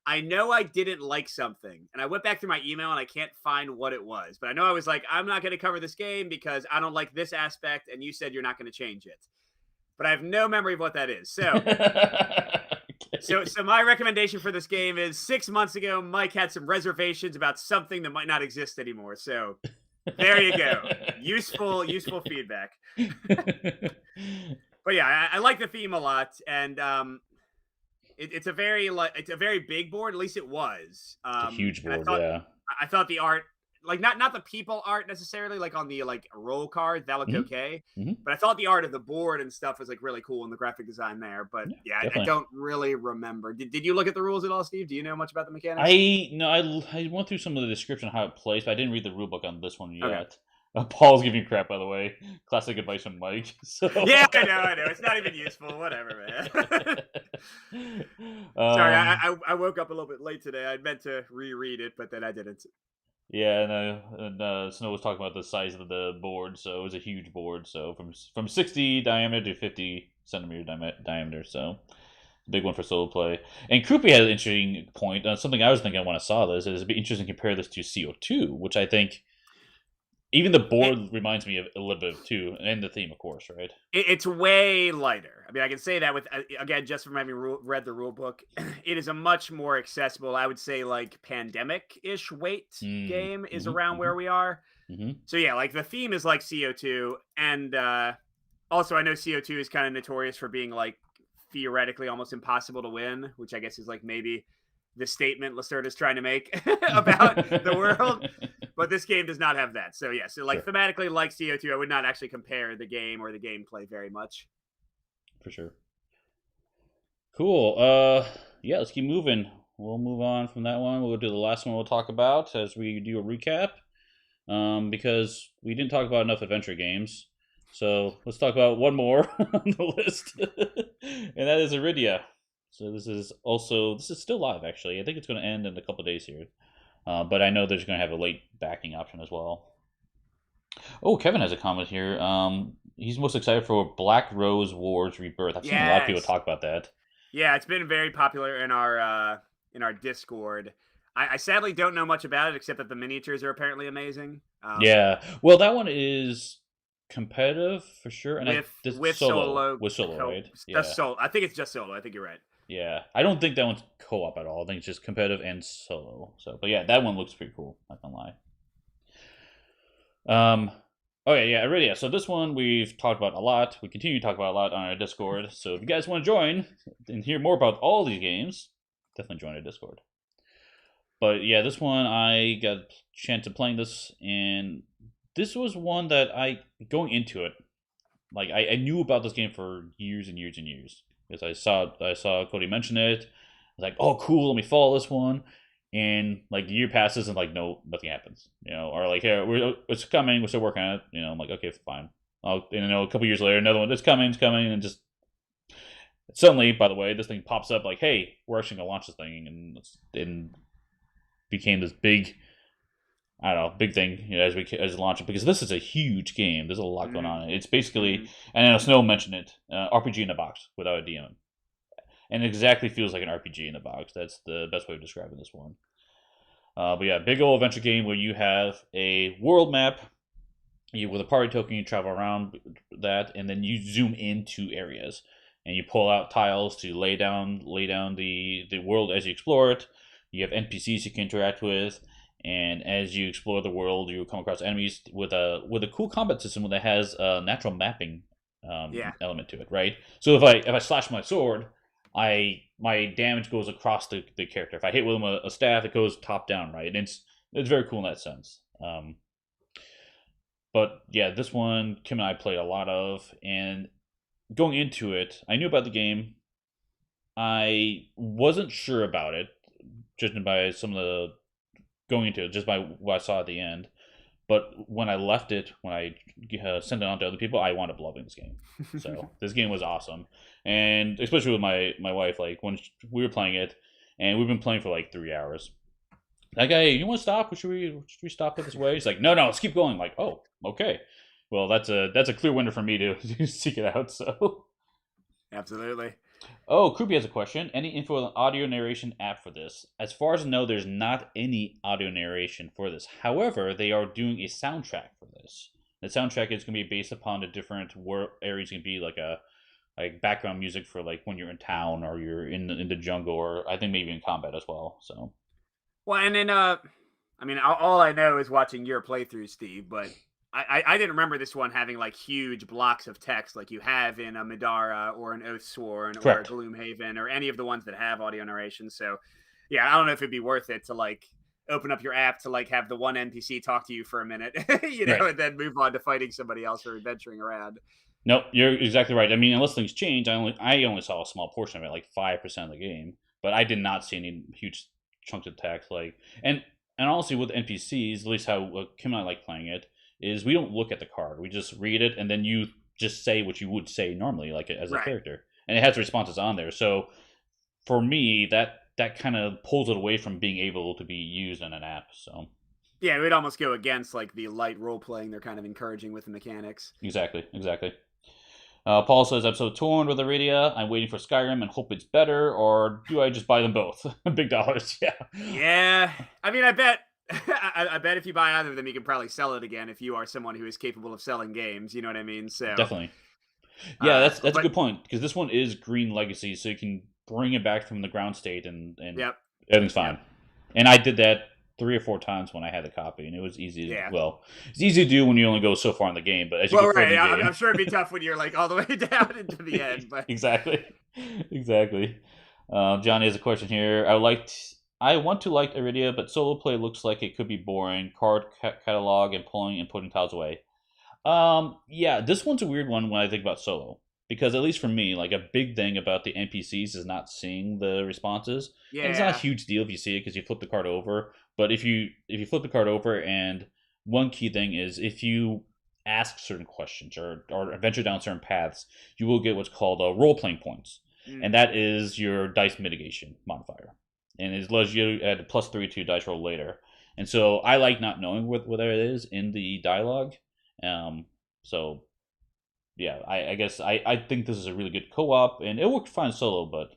I know I didn't like something, and I went back through my email and I can't find what it was. But I know I was like, I'm not going to cover this game because I don't like this aspect, and you said you're not going to change it. But I have no memory of what that is. So Okay. so my recommendation for this game is 6 months ago, Mike had some reservations about something that might not exist anymore. So there you go. Useful feedback. But yeah, I like the theme a lot, and it's a very it's a very big board. At least it was. It's a huge And board, yeah. I thought the art, like not the people art necessarily, like on the like roll card, that looked Hmm. okay. Hmm. But I thought the art of the board and stuff was like really cool, and the graphic design there. But Yeah, yeah, I definitely. don't really remember. Did you look at the rules at all, Steve? Do you know much about the mechanics? I no, I went through some of the description of how it plays, but I didn't read the rulebook on this one Okay. yet. Paul's giving you crap, by the way. Classic advice from Mike. So, Yeah, I know. It's not even useful. Whatever, man. Sorry, um, I woke up a little bit late today. I meant to reread it, but then I didn't. yeah, and Snow was talking about the size of the board, so it was a huge board. So from 60 diameter to 50 centimeter diameter, so big one for solo play. And Krupi had an interesting point. Something I was thinking when I saw this is it'd be interesting to compare this to CO2, which I think even the It, board reminds me of a little bit of too, and the theme, of course, right? it's way lighter. I mean, I can say that with again just from having read the rule book. It is a much more accessible, I would say, like pandemic-ish weight Mm. game is Hmm. around Hmm. where we are. Hmm. So yeah, like the theme is like CO2, and also I know CO2 is kind of notorious for being like theoretically almost impossible to win, which I guess is like maybe the statement Lacerda's trying to make about the world. But this game does not have that. So yeah, so like Sure, thematically, like CO2, I would not actually compare the game or the gameplay very much. for sure. Cool. Yeah, let's keep moving. We'll move on from that one. We'll do the last one we'll talk about as we do a recap. Because we didn't talk about enough adventure games. So let's talk about one more on the list, and that is Arydia. So this is still live actually. I think it's going to end in a couple days here, but I know there's going to have a late backing option as well. Oh, Kevin has a comment here. He's most excited for Black Rose Wars Rebirth. I've seen a lot of people Yes, talk about that. yeah, it's been very popular in our Discord. I sadly don't know much about it except that the miniatures are apparently amazing. Yeah, well, that one is competitive for sure, and this With solo, with solo, right? just Yeah. solo. I think it's just solo. I think you're right. Yeah, I don't think that one's co-op at all. I think it's just competitive and solo. So, but yeah, that one looks pretty cool. Not gonna lie. Um, okay, yeah, Iridia. So this one we've talked about a lot. We continue to talk about a lot on our Discord. So if you guys want to join and hear more about all these games, definitely join our Discord. But yeah, this one I got a chance of playing this, and this was one that I going into it, like I knew about this game for years and years and years because I saw Cody mention it. I was like, oh cool, let me follow this one. And like a year passes and like no nothing happens, or like yeah, it's coming, we're still working on it. I'm like okay, fine. A couple years later, another one, it's coming, and just suddenly, by the way, this thing pops up like, hey, we're actually gonna launch this thing, and became this big, I don't know, big thing, as we launch it, because this is a huge game. There's a lot going Mm-hmm. on. It's basically, Mm-hmm. and I know Snow mentioned it, RPG in a box without a DM, and it exactly feels like an RPG in a box. That's the best way of describing this one. But yeah, big old adventure game where you have a world map. With a party token, you travel around that, and then you zoom into areas. and you pull out tiles to lay down the world as you explore it. You have NPCs you can interact with, and as you explore the world, you come across enemies with a cool combat system that has a natural mapping Yeah. element to it, right? So if I slash my sword, my damage goes across the character. If I hit with him a staff, it goes top down, right? And it's very cool in that sense. But yeah, this one Kim and I played a lot of, and going into it, I knew about the game. I wasn't sure about it, judging by some of the going into it, just by what I saw at the end. But when I left it, when I sent it on to other people, I wound up loving this game. So this game was awesome, and especially with my wife, like when we were playing it, and we've been playing for like 3 hours. Like, hey, you want to stop? Should we stop it this way? He's like, no, let's keep going. I'm like, oh, okay. Well, that's a clear winner for me to seek it out. So, Absolutely. oh, Kruby has a question. Any info on audio narration app for this? As far as I know, there's not any audio narration for this. However, they are doing a soundtrack for this. The soundtrack is going to be based upon the different areas. Can be like background music for like when you're in town or you're in the jungle, or I think maybe in combat as well. So. Well, and then I mean, all I know is watching your playthrough, Steve. But I didn't remember this one having like huge blocks of text like you have in a Madara or an Oathsworn or a Correct. Gloomhaven or any of the ones that have audio narration. So, yeah, I don't know if it'd be worth it to like open up your app to like have the one NPC talk to you for a minute, Right. and then move on to fighting somebody else or adventuring around. Nope, you're exactly right. I mean, unless things change, I only saw a small portion of it, like 5% of the game, but I did not see any huge chunks of text. Like, and honestly, with NPCs, at least how Kim and I like playing it, is we don't look at the card. We just read it, and then you just say what you would say normally, like as a Right. character, and it has responses on there. So for me, that kind of pulls it away from being able to be used in an app. So Yeah, it would almost go against like the light role playing they're kind of encouraging with the mechanics. exactly. Paul says, I'm so torn with Arydia. I'm waiting for Skyrim and hope it's better, or do I just buy them both? Big dollars, yeah. Yeah, I mean, I bet. I bet if you buy either of them, you can probably sell it again if you are someone who is capable of selling games. You know what I mean? So, Definitely. Yeah, that's a but good point, because this one is Green Legacy, so you can bring it back from the ground state and yep, everything's yep, fine. And I did that 3 or 4 times when I had the copy, and it was easy to, yeah. well, it's easy to do when you only go so far in the game, but as you Well, go further right. in the I'm game, sure it'd be tough when you're like all the way down into the end, but exactly, exactly. Johnny has a question here. I want to like Iridia, but solo play looks like it could be boring. Card catalog and pulling and putting tiles away. Yeah, this one's a weird one when I think about solo, because at least for me, like a big thing about the NPCs is not seeing the responses, and it's not a yeah, huge deal if you see it because you flip the card over. But if you flip the card over, and one key thing is if you ask certain questions or venture down certain paths, you will get what's called role playing points, mm, and that is your dice mitigation modifier, and it allows you to add +3 to dice roll later. And so I like not knowing what it is in the dialogue. So yeah, I guess I think this is a really good co-op, and it worked fine solo. But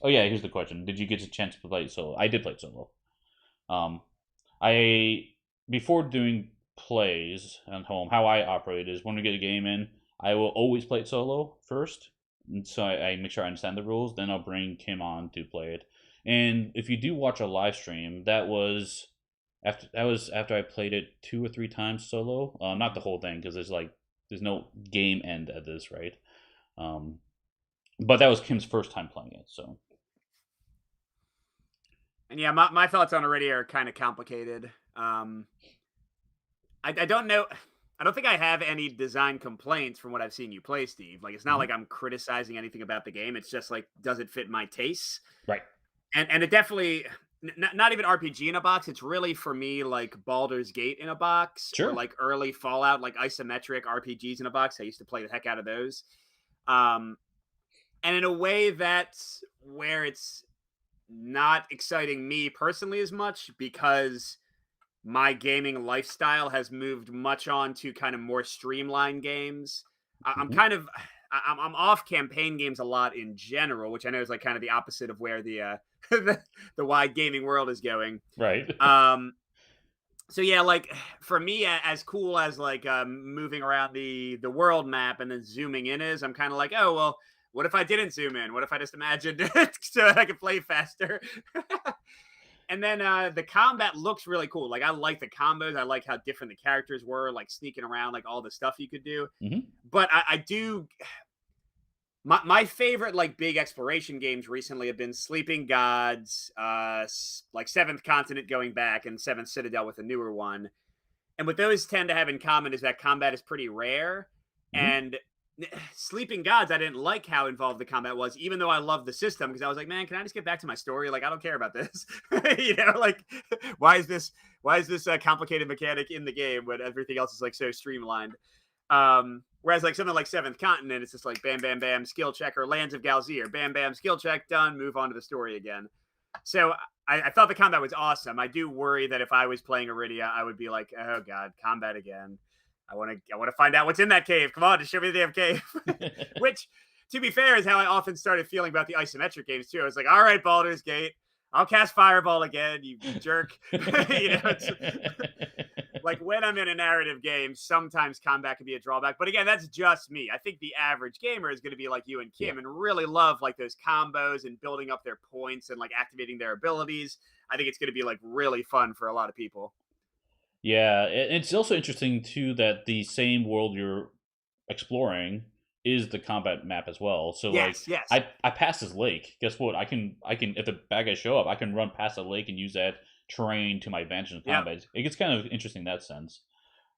oh yeah, here's the question: did you get a chance to play it solo? I did play it solo. Um, I before doing plays at home, how I operate is when we get a game in, I will always play it solo first, and so I make sure I understand the rules. Then I'll bring Kim on to play it. And if you do watch a live stream, that was after I played it 2 or 3 times solo. Not the whole thing because there's no game end at this, right? Um, but that was Kim's first time playing it, so and yeah, my thoughts on already are kind of complicated. I don't know. I don't think I have any design complaints from what I've seen you play, Steve. Like, it's not mhm. like I'm criticizing anything about the game. It's just like, does it fit my tastes? Right. And it definitely not even RPG in a box. It's really for me like Baldur's Gate in a box or Sure. like early Fallout, like isometric RPGs in a box. I used to play the heck out of those. Um, and in a way, that's where it's not exciting me personally as much because my gaming lifestyle has moved much on to kind of more streamlined games. I'm Hmm. kind of I'm off campaign games a lot in general, which I know is like kind of the opposite of where the the wide gaming world is going. Right. Um, so yeah, like for me, as cool as like moving around the world map and then zooming in is, I'm kind of like, oh well, what if I didn't zoom in? What if I just imagined it so that I could play faster? And then the combat looks really cool. Like, I like the combos. I like how different the characters were, like sneaking around, like all the stuff you could do. But I do. My favorite like big exploration games recently have been Sleeping Gods, like Seventh Continent going back, and Seventh Citadel with a newer one. And what those tend to have in common is that combat is pretty rare. And Sleeping Gods, I didn't like how involved the combat was, even though I loved the system, because I was like, man, can I just get back to my story? Like, I don't care about this. Like, why is this complicated mechanic in the game when everything else is like so streamlined? Whereas like something like Seventh Continent, it's just like bam, bam, bam, skill check, or Lands of Galzyr, bam, bam, skill check, done, move on to the story again. So I thought the combat was awesome. I do worry that if I was playing Arydia, I would be like, oh god, combat again. I want to find out what's in that cave. Come on, just show me the damn cave. Which, to be fair, is how I often started feeling about the isometric games too. I was like, all right, Baldur's Gate, I'll cast Fireball again, you jerk. It's like when I'm in a narrative game, sometimes combat can be a drawback. But again, that's just me. I think the average gamer is going to be like you and Kim and really love like those combos and building up their points and like activating their abilities. I think it's going to be like really fun for a lot of people. Yeah, it's also interesting too that the same world you're exploring is the combat map as well. So yes. I pass this lake. Guess what? I can if the bad guys show up, I can run past the lake and use that terrain to my advantage in combat. It gets kind of interesting in that sense,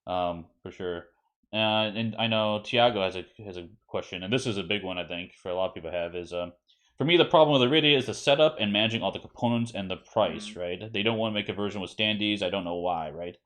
for sure. And I know Tiago has a question, and this is a big one I think for a lot of people have is for me the problem with Arydia is the setup and managing all the components and the price. Right? They don't want to make a version with standees. I don't know why. Right?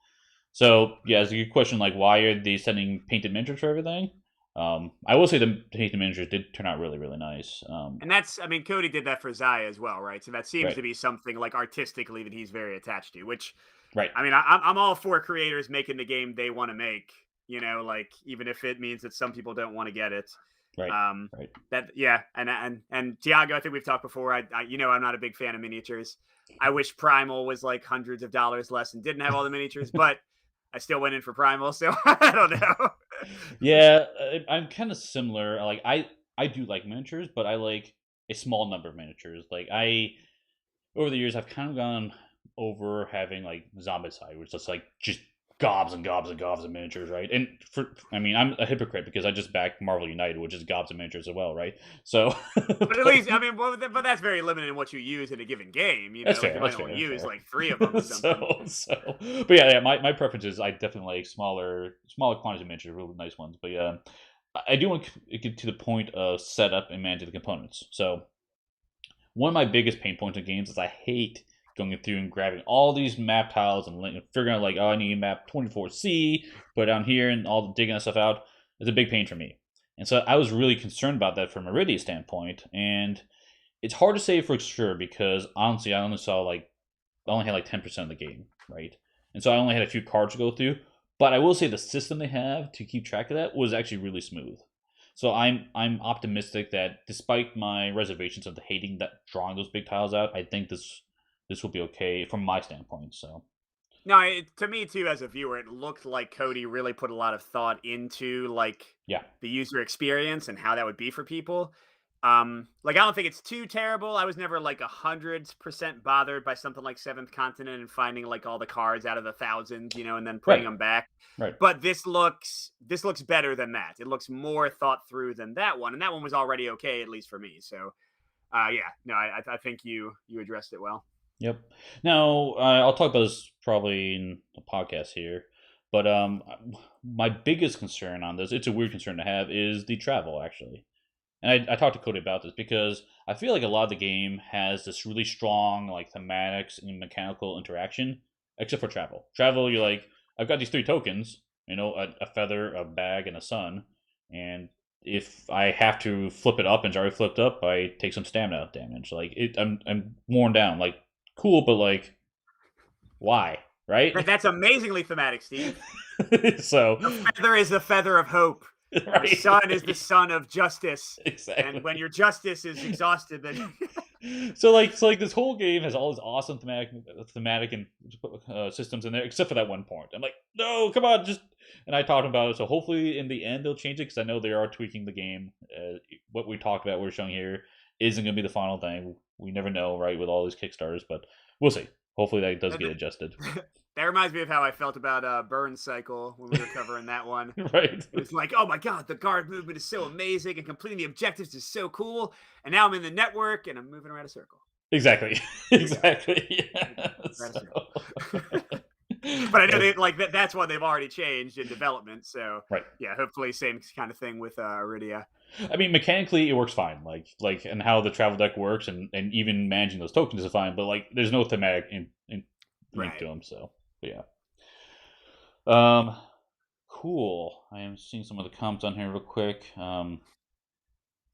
So yeah, it's a good question. Like, why are they sending painted miniatures for everything? I will say the painted miniatures did turn out really, really nice. And that's, I mean, Cody did that for Zaya as well, right? So that seems to be something like artistically that he's very attached to. Which, I mean, I'm all for creators making the game they want to make. Like even if it means that some people don't want to get it. Right. That and Tiago, I think we've talked before. I'm not a big fan of miniatures. I wish Primal was like hundreds of dollars less and didn't have all the miniatures, but I still went in for Primal, so I don't know. Yeah, I'm kind of similar. Like I do like miniatures, but I like a small number of miniatures. Like over the years, I've kind of gone over having like Zombicide, which is like just gobs and gobs and gobs of miniatures, right? And I'm a hypocrite because I just back Marvel United, which is gobs of miniatures as well, right? So, but at least, I mean, but that's very limited in what you use in a given game. That's fair. You might only use like 3 of them or something. But yeah, my preference is I definitely like smaller quantities of miniatures, really nice ones. But yeah, I do want to get to the point of setup and managing the components. So, one of my biggest pain points in games is I hate going through and grabbing all these map tiles and figuring out like, oh, I need map 24C, put it down here and all digging that stuff out. It's a big pain for me. And so I was really concerned about that from Arydia's standpoint. And it's hard to say for sure because honestly, I only had like 10% of the game, right? And so I only had a few cards to go through. But I will say the system they have to keep track of that was actually really smooth. So I'm optimistic that despite my reservations of hating that drawing those big tiles out, I think this will be okay from my standpoint. So, no, to me too, as a viewer, it looked like Cody really put a lot of thought into like the user experience and how that would be for people. Like I don't think it's too terrible. I was never like 100% bothered by something like Seventh Continent and finding like all the cards out of the thousands, and then putting them back. Right. But this looks better than that. It looks more thought through than that one, and that one was already okay, at least for me. So, I think you addressed it well. Yep. Now, I'll talk about this probably in the podcast here, but my biggest concern on this, it's a weird concern to have, is the travel, actually. And I talked to Cody about this because I feel like a lot of the game has this really strong like thematics and mechanical interaction, except for travel. Travel, you're like, I've got these 3 tokens, a feather, a bag, and a sun, and if I have to flip it up and it's already flipped up, I take some stamina damage. Like I'm worn down. Like, cool, but like, why? Right? That's amazingly thematic, Steve. So the feather is the feather of hope. Right. The sun is the sun of justice. Exactly. And when your justice is exhausted, then so this whole game has all this awesome thematic and systems in there, except for that one point. I'm like, no, come on, just. And I talked about it, so hopefully in the end they'll change it because I know they are tweaking the game. What we talked about, we're showing here, isn't going to be the final thing. We never know, right, with all these Kickstarters, but we'll see. Hopefully that does get adjusted. That reminds me of how I felt about Burn Cycle when we were covering that one. Right. It was like, oh my god, the guard movement is so amazing, and completing the objectives is so cool. And now I'm in the network, and I'm moving around a circle. Exactly. Exactly. Yeah. But I know that's what they've already changed in development. So right. Yeah, hopefully same kind of thing with Arydia. I mean, mechanically it works fine, and how the travel deck works, and even managing those tokens is fine. But there's no thematic in link to them. So but yeah. Cool. I am seeing some of the comments on here real quick. And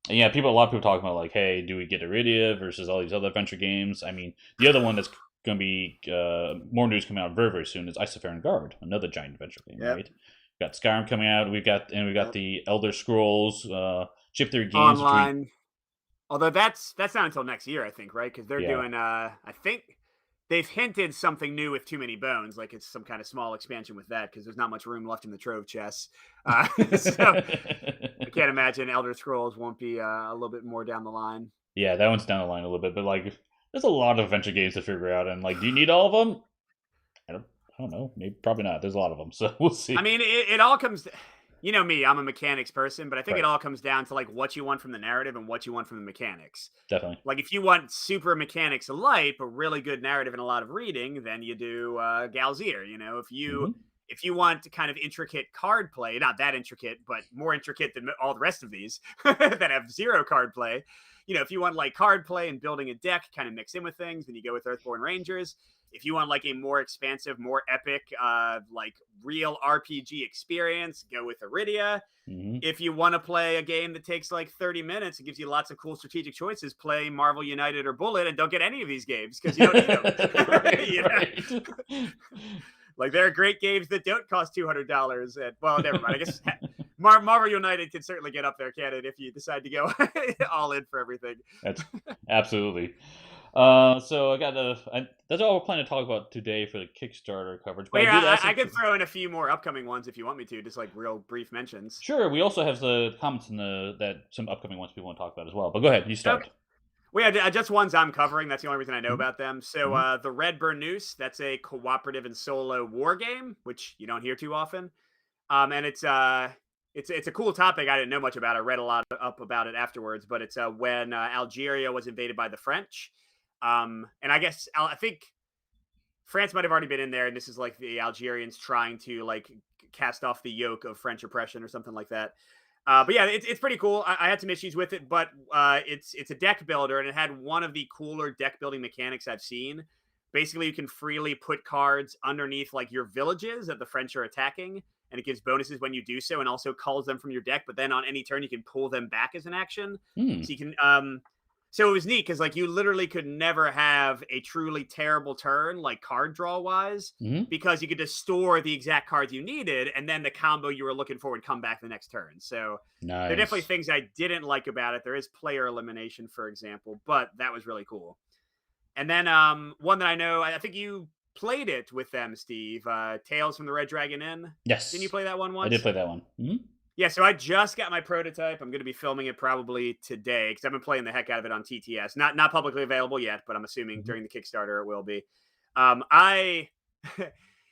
yeah, a lot of people talking about hey, do we get Arydia versus all these other adventure games? I mean, the other one that's going to be more news coming out very, very soon is Isofaron Guard, another giant adventure game, right? We've got Skyrim coming out. We've got the Elder Scrolls Ship Theory games online. Although that's not until next year, I think, right? Because they're doing. I think they've hinted something new with Too Many Bones, like it's some kind of small expansion with that, because there's not much room left in the trove chests. So I can't imagine Elder Scrolls won't be a little bit more down the line. Yeah, that one's down the line a little bit, but there's a lot of adventure games to figure out, and do you need all of them? I don't know. Maybe probably not. There's a lot of them, so we'll see. I mean, it all comes. You know me, I'm a mechanics person, but I think it all comes down to what you want from the narrative and what you want from the mechanics. Definitely. If you want super mechanics light, but really good narrative and a lot of reading, then you do Galzyr. If you want kind of intricate card play, not that intricate, but more intricate than all the rest of these that have zero card play. If you want card play and building a deck kind of mix in with things, then you go with Earthborne Rangers. If you want a more expansive, more epic, real RPG experience, go with Arydia. Mm-hmm. If you want to play a game that takes 30 minutes and gives you lots of cool strategic choices, play Marvel United or Bullet, and don't get any of these games because you don't need them. Right. There are great games that don't cost $200. And well, never mind. I guess Marvel United can certainly get up there, can it, if you decide to go all in for everything. That's absolutely. So that's all we're planning to talk about today for the Kickstarter coverage. But I could throw in a few more upcoming ones if you want me to, just real brief mentions. Sure. We also have the comments in some upcoming ones people want to talk about as well. But go ahead, you start. Okay. Well, yeah, just ones I'm covering. That's the only reason I know about them. So the Redburn Noose, that's a cooperative and solo war game, which you don't hear too often. And it's a cool topic. I didn't know much about it. I read a lot up about it afterwards. But it's when Algeria was invaded by the French. And I think France might have already been in there, and this is the Algerians trying to cast off the yoke of French oppression or something like that. But yeah, it's pretty cool. I had some issues with it, but it's a deck builder, and it had one of the cooler deck building mechanics I've seen. Basically, you can freely put cards underneath your villages that the French are attacking, and it gives bonuses when you do so, and also calls them from your deck. But then on any turn, you can pull them back as an action. So you can. So it was neat because you literally could never have a truly terrible turn card draw wise because you could just store the exact cards you needed, and then the combo you were looking for would come back the next turn. So nice. There are definitely things I didn't like about it. There is player elimination, for example, but that was really cool. And then one that I know, I think you played it with them, Steve. Tales from the Red Dragon Inn. Yes. Didn't you play that one once? I did play that one. Mm-hmm. Yeah, so I just got my prototype. I'm going to be filming it probably today because I've been playing the heck out of it on TTS. Not publicly available yet, but I'm assuming during the Kickstarter it will be.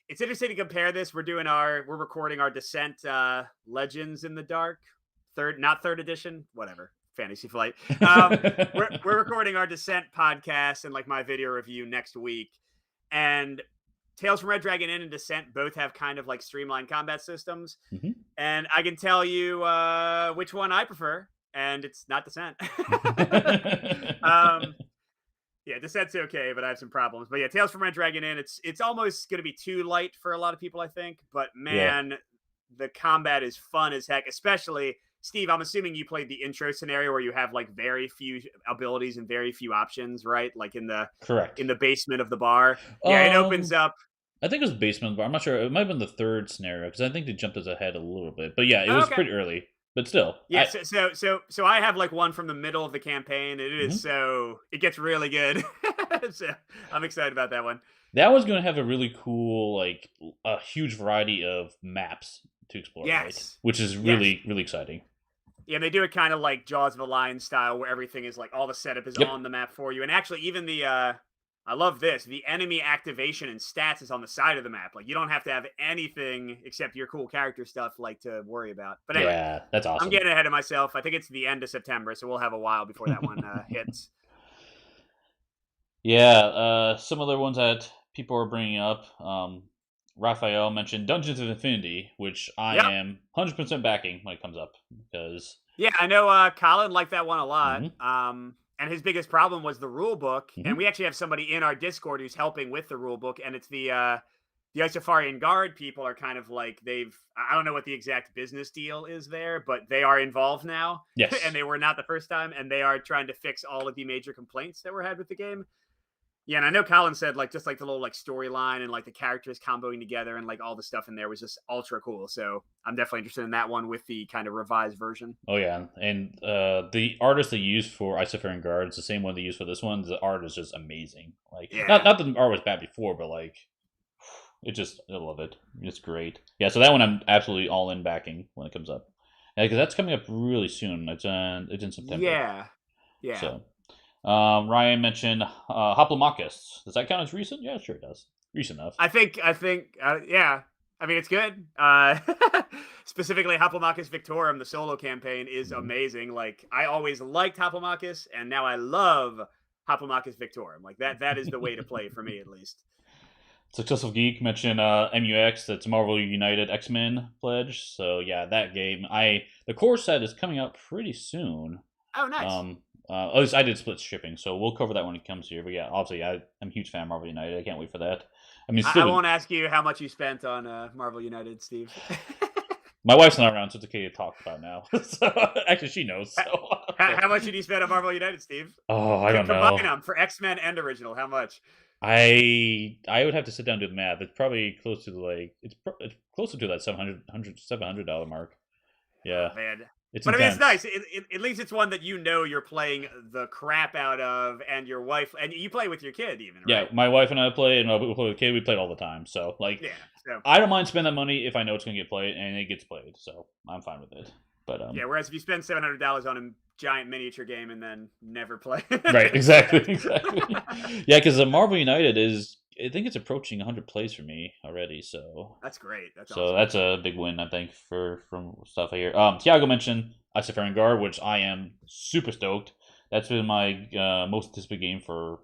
It's interesting to compare this. We're recording our Descent Legends in the Dark, not third edition, whatever. Fantasy Flight. We're recording our Descent podcast and my video review next week, and Tales from Red Dragon Inn and Descent both have kind of streamlined combat systems. And I can tell you which one I prefer, and it's not Descent. Yeah, Descent's okay, but I have some problems. But yeah, Tales from Red Dragon Inn, it's almost going to be too light for a lot of people, I think. But man, the combat is fun as heck, especially... Steve, I'm assuming you played the intro scenario where you have very few abilities and very few options, right? Correct. In the basement of the bar. Yeah, it opens up. I think it was basement bar. I'm not sure. It might have been the third scenario because I think they jumped us ahead a little bit. But yeah, it was pretty early. but still, Yeah, so I have like one from the middle of the campaign. And Mhm. it gets really good. So I'm excited about that one. That was going to have a really cool, like a huge variety of maps to explore, right? Yes, Which is yes, really really exciting. yeah. They do it kind of like Jaws of the Lion style, where everything is like all the setup is Yep. on the map for you, and actually even I love this. The enemy activation and stats is on the side of the map. Like you don't have to have anything except your cool character stuff like to worry about. But anyway, Yeah, that's I'm awesome. getting ahead of myself. I think it's the end of September, so we'll have a while before that one hits. Yeah, some other ones that people are bringing up. Raphael mentioned Dungeons of Infinity, which I Yep. am 100% backing when it comes up because. Yeah, I know Colin liked that one a lot. Mhm, And his biggest problem was the rule book. And mhm. we actually have somebody in our Discord who's helping with the rule book. And it's the Isofarian Guard people are kind of like I don't know what the exact business deal is there, but they are involved now. And Yes. they were not the first time. And they are trying to fix all of the major complaints that were had with the game. Yeah, and I know Colin said like just like the little like storyline and like the characters comboing together and like all the stuff in there was just ultra cool. So I'm definitely interested in that one with the kind of revised version. Oh yeah, and the artist they used for Isofarian Guards, the same one they used for this one. The art is just amazing. Like, not Yeah. not that the art was bad before, but like, I love it. It's great. Yeah, so that one I'm absolutely all in backing when it comes up. Yeah, because that's coming up really soon. It's in September. Yeah. Yeah. So, Ryan mentioned Hoplomachus. Does that count as recent? Yeah, sure it does. Recent enough. I think yeah. I mean it's good. Specifically Hoplomachus Victorum, the solo campaign is Mhm. amazing. Like I always liked Hoplomachus and now I love Hoplomachus Victorum. Like that is the way to play for me at least. Successful Geek mentioned MUX. That's Marvel United X Men pledge. So yeah, that game. The core set is coming out pretty soon. Oh nice. At least I did split shipping, so we'll cover that when it comes here. But yeah, obviously I'm a huge fan of Marvel United. I can't wait for that. I mean, it's I still won't ask you how much you spent on Marvel United, Steve. my wife's not around, so it's okay to talk about now. So actually, she knows. So, How much did you spend on Marvel United, Steve? oh, I don't Combine know. them for X-Men and original. How much? I would have to sit down and do the math. It's probably close to it's closer to that $700 mark. Oh Yeah, man. it's But I mean, it's intense. nice. At least it's one that you know you're playing the crap out of, and your wife, and you play with your kid, even Yeah, right? my wife and I play, and we play with the kid. We played all the time. So like, Yeah. So I don't mind spending that money if I know it's gonna get played and it gets played. So I'm fine with it. But yeah. Whereas if you spend $700 on a giant miniature game and then never play, right, it's exactly, sad. exactly. Yeah, because the Marvel United is, I think it's approaching 100 plays for me already. So That's great. That's so awesome. that's a big win, I think, for from stuff here. Tiago mentioned Isofaring Guard, which I am super stoked. That's been my most anticipated game for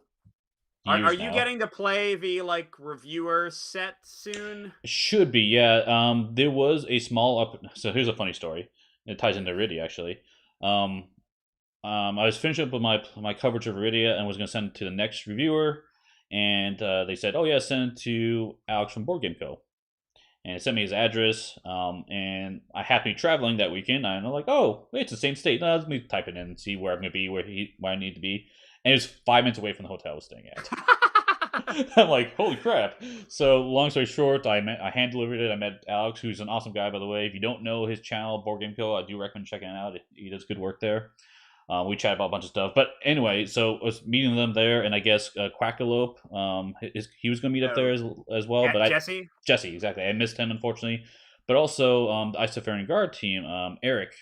Are years you now. getting to play the like reviewer set soon? It should be, yeah. There was a small up. So here's a funny story. It ties into Arydia actually. Um, I was finishing up with my coverage of Arydia and was going to send it to the next reviewer, and they said, "Oh yeah, send it to Alex from Board Game Co." And it sent me his address. And I happened to be traveling that weekend. And I'm like, "Oh, wait, it's the same state. No, let me type it in and see where I'm going to be, where I need to be." And it was 5 minutes away from the hotel I was staying at. I'm like, holy crap. So, long story short, I hand delivered it. I met Alex, who's an awesome guy, by the way. If you don't know his channel, Board Game Co., I do recommend checking it out. He does good work there. We chat about a bunch of stuff. But anyway, so I was meeting them there, and I guess Quackalope, he was going to meet up there Oh, as well. But Jesse. Jesse, exactly. I missed him, unfortunately. But also, the Isofarian Guard team, Eric,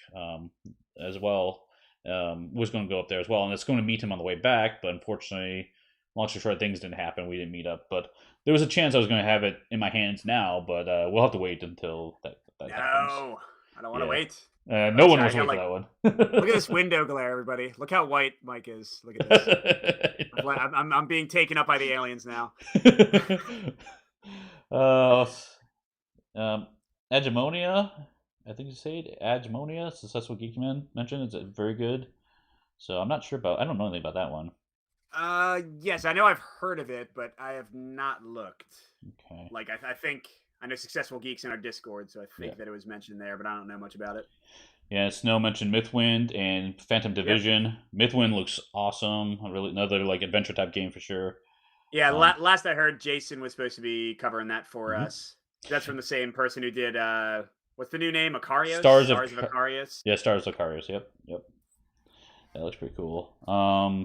as well, was going to go up there as well. And it's going to meet him on the way back, but unfortunately, long story short, things didn't happen. We didn't meet up. But there was a chance I was going to have it in my hands now, but we'll have to wait until that happens. No, I don't want to Yeah. wait. No But one I was got waiting for like that one. look at this window glare, everybody. Look how white Mike is. Look at this. I'm being taken up by the aliens now. uh, um, Hegemonia, I think you say it. Hegemonia, Successful Geek Man mentioned. It's very good. So I'm not sure about. I don't know anything about that one. Yes, I know I've heard of it, but I have not looked. Okay. Like I think I know Successful Geeks in our Discord, so I Yeah. think that it was mentioned there, but I don't know much about it. Yeah. Snow mentioned Mythwind and Phantom Yep. Division. Mythwind looks awesome. Really another like adventure type game for sure. Yeah, Um. last I heard, Jason was supposed to be covering that for Mhm. us. That's from the same person who did What's the new name? Icarios? Stars of Icarios? Yeah, Stars of Icarios. Yep. That looks pretty cool.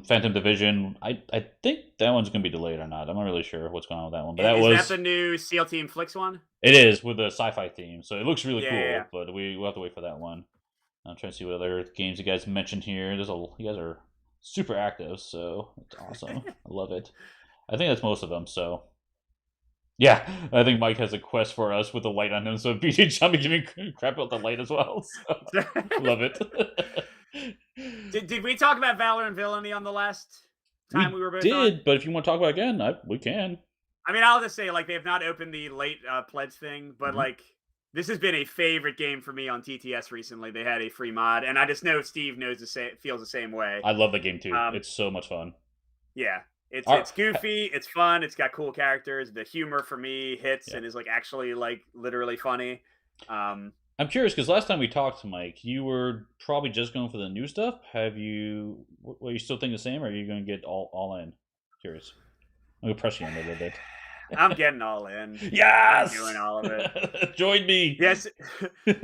Phantom Division. I think that one's gonna be delayed or not. I'm not really sure what's going on with that one. But Is that the new SEAL Team Flicks one? It is with the sci-fi theme, so it looks really cool. Yeah. But we'll have to wait for that one. I'm trying to see what other games you guys mentioned here. You guys are super active, so it's awesome. I love it. I think that's most of them. So yeah, I think Mike has a quest for us with the light on him. So BJ Chummy giving crap about the light as well. So love it. Did we talk about Valor and Villainy on the last time we were both on? But if you want to talk about it again, we can. I mean, I'll just say, like, they have not opened the late pledge thing, but like, this has been a favorite game for me on TTS recently. They had a free mod, and I just know Steve feels the same way. I love the game too. It's so much fun. Yeah, it's goofy, it's fun, it's got cool characters. The humor for me hits and is like actually like literally funny. I'm curious because last time we talked to Mike, you were probably just going for the new stuff. Are you still think the same, or are you going to get all in? Curious. I'm going to press you on a little bit. I'm getting all in. Yes! I'm doing all of it. Join me. Yes.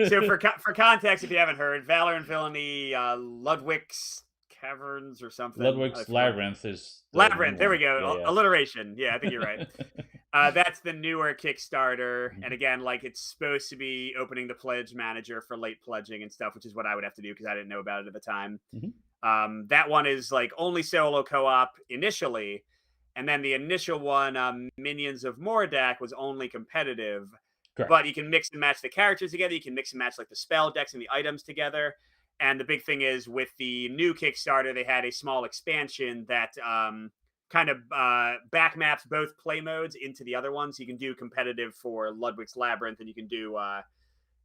So for context, if you haven't heard, Valor and Villainy, Ludwig's Caverns or something. Ludwig's Labyrinth is... Labyrinth, there we go. Yeah. Alliteration. Yeah, I think you're right. That's the newer Kickstarter. And again, like, it's supposed to be opening the pledge manager for late pledging and stuff, which is what I would have to do because I didn't know about it at the time. That one is like only solo co-op initially. And then the initial one, Minions of Mordak, was only competitive. Correct. But you can mix and match the characters together. You can mix and match like the spell decks and the items together. And the big thing is with the new Kickstarter, they had a small expansion that kind of back maps both play modes into the other ones. You can do competitive for Ludwig's Labyrinth, and you can do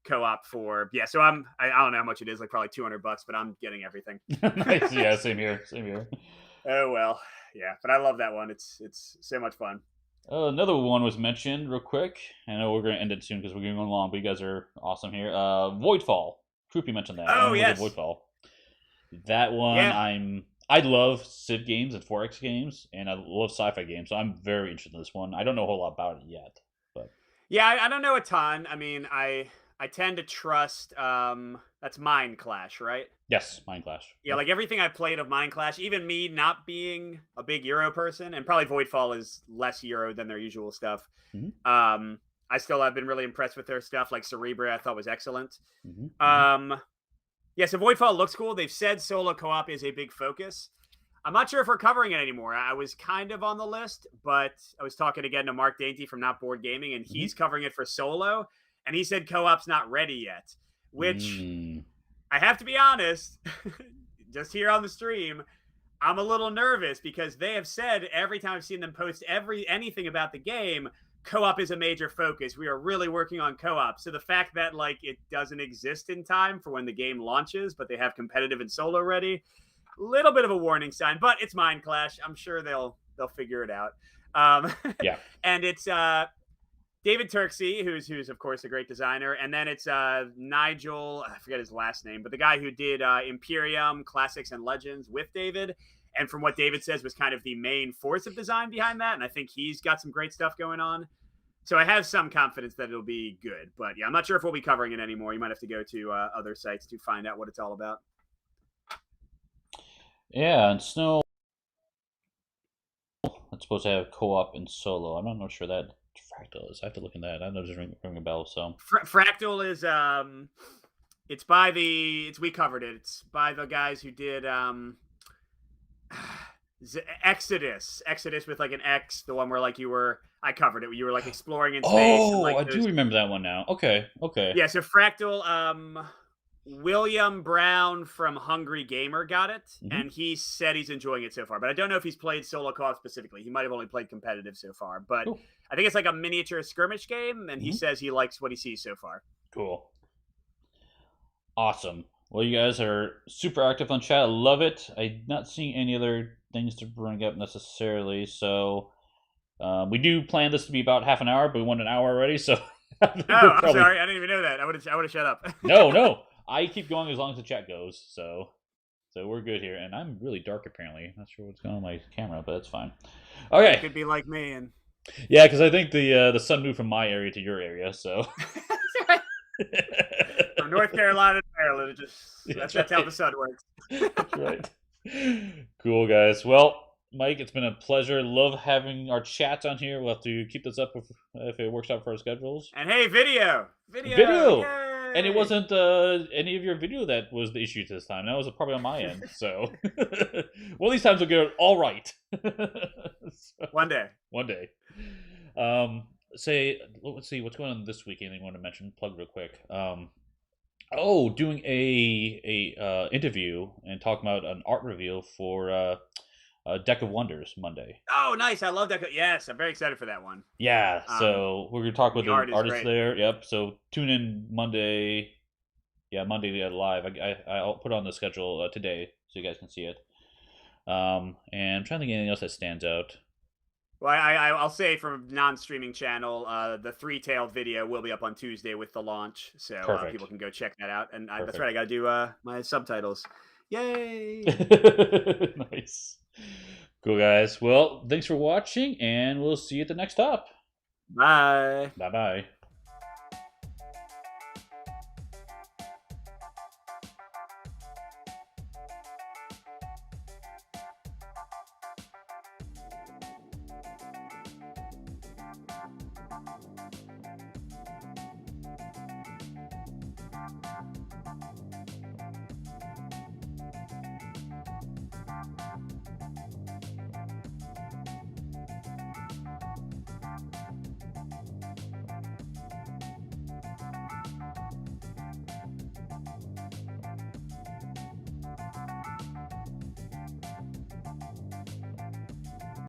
co-op for so I don't know how much it is, like probably $200, but I'm getting everything. Nice. Yeah, same here. Oh well. Yeah, but I love that one. It's so much fun. Another one was mentioned real quick. I know we're going to end it soon because we're going long, but you guys are awesome here. Voidfall. Troopy mentioned that. Oh, yes. Voidfall. That one, I love Civ games and 4X games, and I love sci-fi games, so I'm very interested in this one. I don't know a whole lot about it yet, but yeah, I don't know a ton. I mean, I tend to trust. That's Mind Clash, right? Yes, Mind Clash. Yeah, like everything I've played of Mind Clash, even me not being a big Euro person, and probably Voidfall is less Euro than their usual stuff. I still have been really impressed with their stuff. Like Cerebra, I thought was excellent. Yeah, so Voidfall looks cool. They've said solo co-op is a big focus. I'm not sure if we're covering it anymore. I was kind of on the list, but I was talking again to Mark Dainty from Not Board Gaming, and he's covering it for solo, and he said co-op's not ready yet, which I have to be honest, just here on the stream, I'm a little nervous because they have said every time I've seen them post anything about the game, co-op is a major focus. We are really working on co-op. So the fact that like it doesn't exist in time for when the game launches, but they have competitive and solo ready, a little bit of a warning sign. But it's Mind Clash. I'm sure they'll figure it out. Yeah. And it's David Turksey, who's of course a great designer, and then it's Nigel, I forget his last name, but the guy who did Imperium, Classics, and Legends with David, and from what David says was kind of the main force of design behind that, and I think he's got some great stuff going on. So I have some confidence that it'll be good, but yeah, I'm not sure if we'll be covering it anymore. You might have to go to other sites to find out what it's all about. Yeah, and Snow, it's supposed to have co-op and solo. I'm not sure that Fractal is. I have to look in that. I know just ring a bell. So Fractal is it's by we covered it. It's by the guys who did Exodus with like an X, the one where like I covered it. Where you were like exploring in space. Oh, and, like, I do remember that one now. Okay. Yeah, so Fractal, William Brown from Hungry Gamer got it, and he said he's enjoying it so far. But I don't know if he's played solo co-op specifically. He might have only played competitive so far. But cool. I think it's like a miniature skirmish game, and he says he likes what he sees so far. Cool. Awesome. Well, you guys are super active on chat. I love it. I'm not seeing any other things to bring up necessarily. So we do plan this to be about half an hour, but we went an hour already. So I'm sorry. I didn't even know that. I would have shut up. No. I keep going as long as the chat goes. So we're good here. And I'm really dark apparently. Not sure what's going on with my camera, but it's fine. Okay. It could be like me and. Yeah, because I think the sun moved from my area to your area. So. North Carolina and Maryland. That's That's how right. the sun works. That's right. Cool, guys. Well, Mike, it's been a pleasure. Love having our chats on here. We'll have to keep this up if it works out for our schedules. And hey, video. Video! Yay! And it wasn't any of your video that was the issue this time. That was probably on my end. So, well, these times will get it all right. So, One day. one day. Let's see what's going on this week. Anything you want to mention? Plug real quick. Doing a interview and talking about an art reveal for Deck of Wonders Monday. Oh, nice! I love that. Yes, I'm very excited for that one. Yeah, so we're gonna talk with the art is artist great. there. Yep. So tune in Monday. Yeah, Monday live. I'll put it on the schedule today so you guys can see it. And I'm trying to think of anything else that stands out. Well, I'll say from non-streaming channel, the three-tailed video will be up on Tuesday with the launch, so people can go check that out. And that's right, I got to do my subtitles. Yay! Nice. Cool, guys. Well, thanks for watching, and we'll see you at the next stop. Bye. Bye-bye.